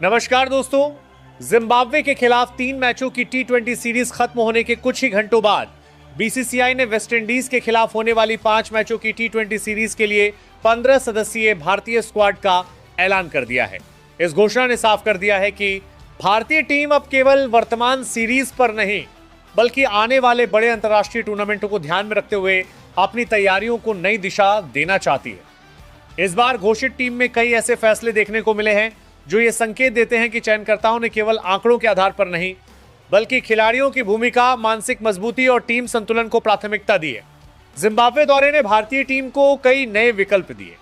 नमस्कार दोस्तों। जिम्बाब्वे के खिलाफ 3 मैचों की टी20 सीरीज खत्म होने के कुछ ही घंटों बाद बीसीसीआई ने वेस्टइंडीज के खिलाफ होने वाली 5 मैचों की टी20 सीरीज के लिए 15 सदस्यीय भारतीय स्क्वाड का ऐलान कर दिया है। इस घोषणा ने साफ कर दिया है कि भारतीय टीम अब केवल वर्तमान सीरीज पर नहीं बल्कि आने वाले बड़े अंतर्राष्ट्रीय टूर्नामेंटों को ध्यान में रखते हुए अपनी तैयारियों को नई दिशा देना चाहती है। इस बार घोषित टीम में कई ऐसे फैसले देखने को मिले हैं जो ये संकेत देते हैं कि चयनकर्ताओं ने केवल आंकड़ों के आधार पर नहीं बल्कि खिलाड़ियों की भूमिका, मानसिक मजबूती और टीम संतुलन को प्राथमिकता दी है। जिम्बाब्वे दौरे ने भारतीय टीम को कई नए विकल्प दिए।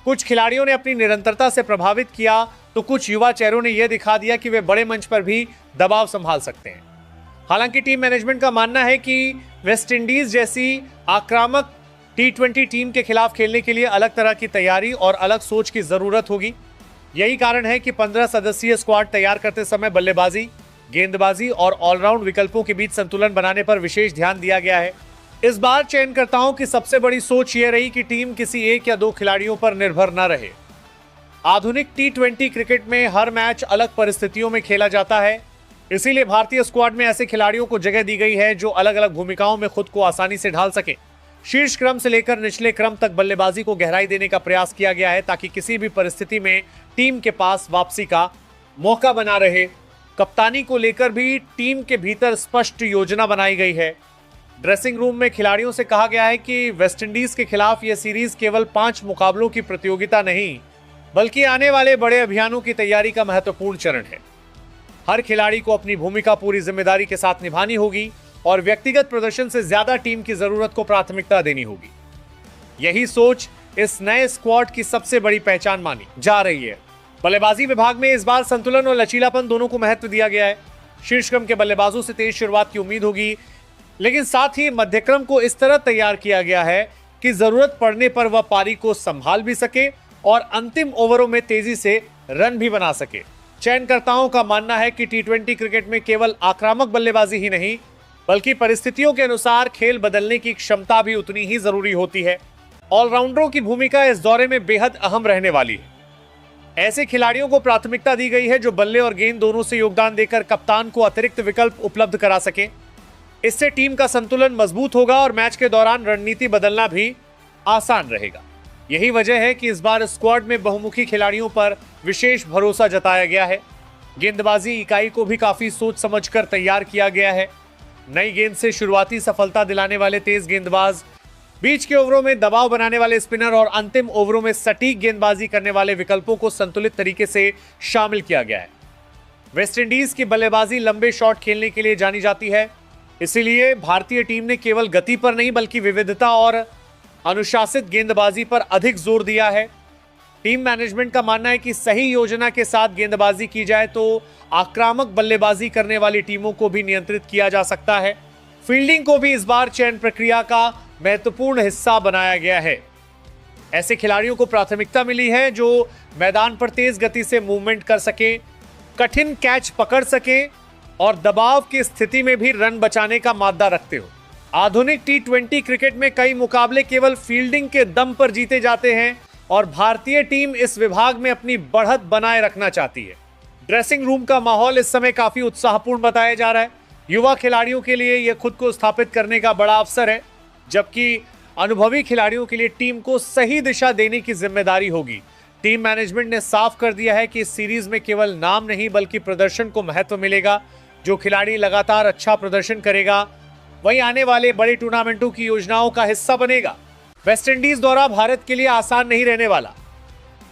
कुछ खिलाड़ियों ने अपनी निरंतरता से प्रभावित किया तो कुछ युवा चेहरों ने यह दिखा दिया कि वे बड़े मंच पर भी दबाव संभाल सकते हैं। हालांकि टीम मैनेजमेंट का मानना है कि वेस्टइंडीज जैसी आक्रामक टी20 टीम के खिलाफ खेलने के लिए अलग तरह की तैयारी और अलग सोच की जरूरत होगी। यही कारण है कि 15 सदस्यीय स्क्वाड तैयार करते समय बल्लेबाजी, गेंदबाजी और ऑलराउंड विकल्पों के बीच संतुलन बनाने पर विशेष ध्यान दिया गया है। इस बार चयनकर्ताओं की सबसे बड़ी सोच यह रही कि टीम किसी एक या दो खिलाड़ियों पर निर्भर न रहे। आधुनिक टी20 क्रिकेट में हर मैच अलग परिस्थितियों में खेला जाता है, इसीलिए भारतीय स्क्वाड में ऐसे खिलाड़ियों को जगह दी गई है जो अलग अलग भूमिकाओं में खुद को आसानी से ढाल सके। शीर्ष क्रम से लेकर निचले क्रम तक बल्लेबाजी को गहराई देने का प्रयास किया गया है ताकि किसी भी परिस्थिति में टीम के पास वापसी का मौका बना रहे। कप्तानी को लेकर भी टीम के भीतर स्पष्ट योजना बनाई गई है। ड्रेसिंग रूम में खिलाड़ियों से कहा गया है कि वेस्टइंडीज के खिलाफ यह सीरीज केवल 5 मुकाबलों की प्रतियोगिता नहीं बल्कि आने वाले बड़े अभियानों की तैयारी का महत्वपूर्ण चरण है। हर खिलाड़ी को अपनी भूमिका पूरी जिम्मेदारी के साथ निभानी होगी और व्यक्तिगत प्रदर्शन से ज्यादा टीम की जरूरत को प्राथमिकता देनी होगी। यही सोच इस नए स्क्वाड की सबसे बड़ी पहचान मानी जा रही है। बल्लेबाजी विभाग में इस बार संतुलन और लचीलापन दोनों को महत्व दिया गया है। शीर्ष क्रम के बल्लेबाजों से तेज शुरुआत की उम्मीद होगी, लेकिन साथ ही मध्यक्रम को इस तरह तैयार किया गया है कि जरूरत पड़ने पर वह पारी को संभाल भी सके और अंतिम ओवरों में तेजी से रन भी बना सके। चयनकर्ताओं का मानना है कि टी20 क्रिकेट में केवल आक्रामक बल्लेबाजी ही नहीं बल्कि परिस्थितियों के अनुसार खेल बदलने की क्षमता भी उतनी ही जरूरी होती है। ऑलराउंडरों की भूमिका इस दौरे में बेहद अहम रहने वाली है। ऐसे खिलाड़ियों को प्राथमिकता दी गई है जो बल्ले और गेंद दोनों से योगदान देकर कप्तान को अतिरिक्त विकल्प उपलब्ध करा सके। इससे टीम का संतुलन मजबूत होगा और मैच के दौरान रणनीति बदलना भी आसान रहेगा। यही वजह है कि इस बार स्क्वाड में बहुमुखी खिलाड़ियों पर विशेष भरोसा जताया गया है। गेंदबाजी इकाई को भी काफी सोच समझकर तैयार किया गया है। नई गेंद से शुरुआती सफलता दिलाने वाले तेज गेंदबाज, बीच के ओवरों में दबाव बनाने वाले स्पिनर और अंतिम ओवरों में सटीक गेंदबाजी करने वाले विकल्पों को संतुलित तरीके से शामिल किया गया है। वेस्टइंडीज की बल्लेबाजी लंबे शॉट खेलने के लिए जानी जाती है, इसीलिए भारतीय टीम ने केवल गति पर नहीं बल्कि विविधता और अनुशासित गेंदबाजी पर अधिक जोर दिया है। टीम मैनेजमेंट का मानना है कि सही योजना के साथ गेंदबाजी की जाए तो आक्रामक बल्लेबाजी करने वाली टीमों को भी नियंत्रित किया जा सकता है। फील्डिंग को भी इस बार चयन प्रक्रिया का महत्वपूर्ण हिस्सा बनाया गया है। ऐसे खिलाड़ियों को प्राथमिकता मिली है जो मैदान पर तेज गति से मूवमेंट कर सके, कठिन कैच पकड़ सके और दबाव की स्थिति में भी रन बचाने का मादा रखते हो। आधुनिक टी20 क्रिकेट में कई मुकाबले केवल फील्डिंग के दम पर जीते जाते हैं और भारतीय टीम इस विभाग में अपनी बढ़त बनाए रखना चाहती है। ड्रेसिंग रूम का माहौल इस समय काफी उत्साहपूर्ण बताया जा रहा है। युवा खिलाड़ियों के लिए यह खुद को स्थापित करने का बड़ा अवसर है, जबकि अनुभवी खिलाड़ियों के लिए टीम को सही दिशा देने की जिम्मेदारी होगी। टीम मैनेजमेंट ने साफ कर दिया है कि इस सीरीज में केवल नाम नहीं बल्कि प्रदर्शन को महत्व मिलेगा। जो खिलाड़ी लगातार अच्छा प्रदर्शन करेगा वही आने वाले बड़े टूर्नामेंटों की योजनाओं का हिस्सा बनेगा। वेस्टइंडीज दौरा भारत के लिए आसान नहीं रहने वाला।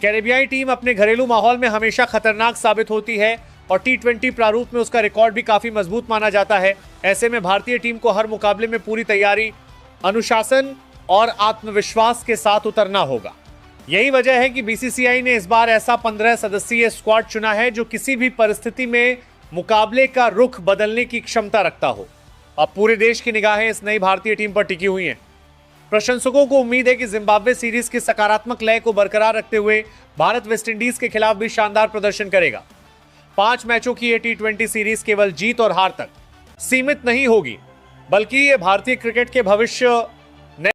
कैरेबियाई टीम अपने घरेलू माहौल में हमेशा खतरनाक साबित होती है और टी20 प्रारूप में उसका रिकॉर्ड भी काफी मजबूत माना जाता है। ऐसे में भारतीय टीम को हर मुकाबले में पूरी तैयारी, अनुशासन और आत्मविश्वास के साथ उतरना होगा। यही वजह है कि बीसीसीआई ने इस बार ऐसा 15 सदस्यीय स्क्वाड चुना है जो किसी भी परिस्थिति में मुकाबले का रुख बदलने की क्षमता रखता हो। अब पूरे देश की निगाहें इस नई भारतीय टीम पर टिकी हुई हैं। प्रशंसकों को उम्मीद है कि जिम्बाब्वे सीरीज की सकारात्मक लय को बरकरार रखते हुए भारत वेस्टइंडीज के खिलाफ भी शानदार प्रदर्शन करेगा। 5 मैचों की ये टी20 सीरीज केवल जीत और हार तक सीमित नहीं होगी, बल्कि ये भारतीय क्रिकेट के भविष्य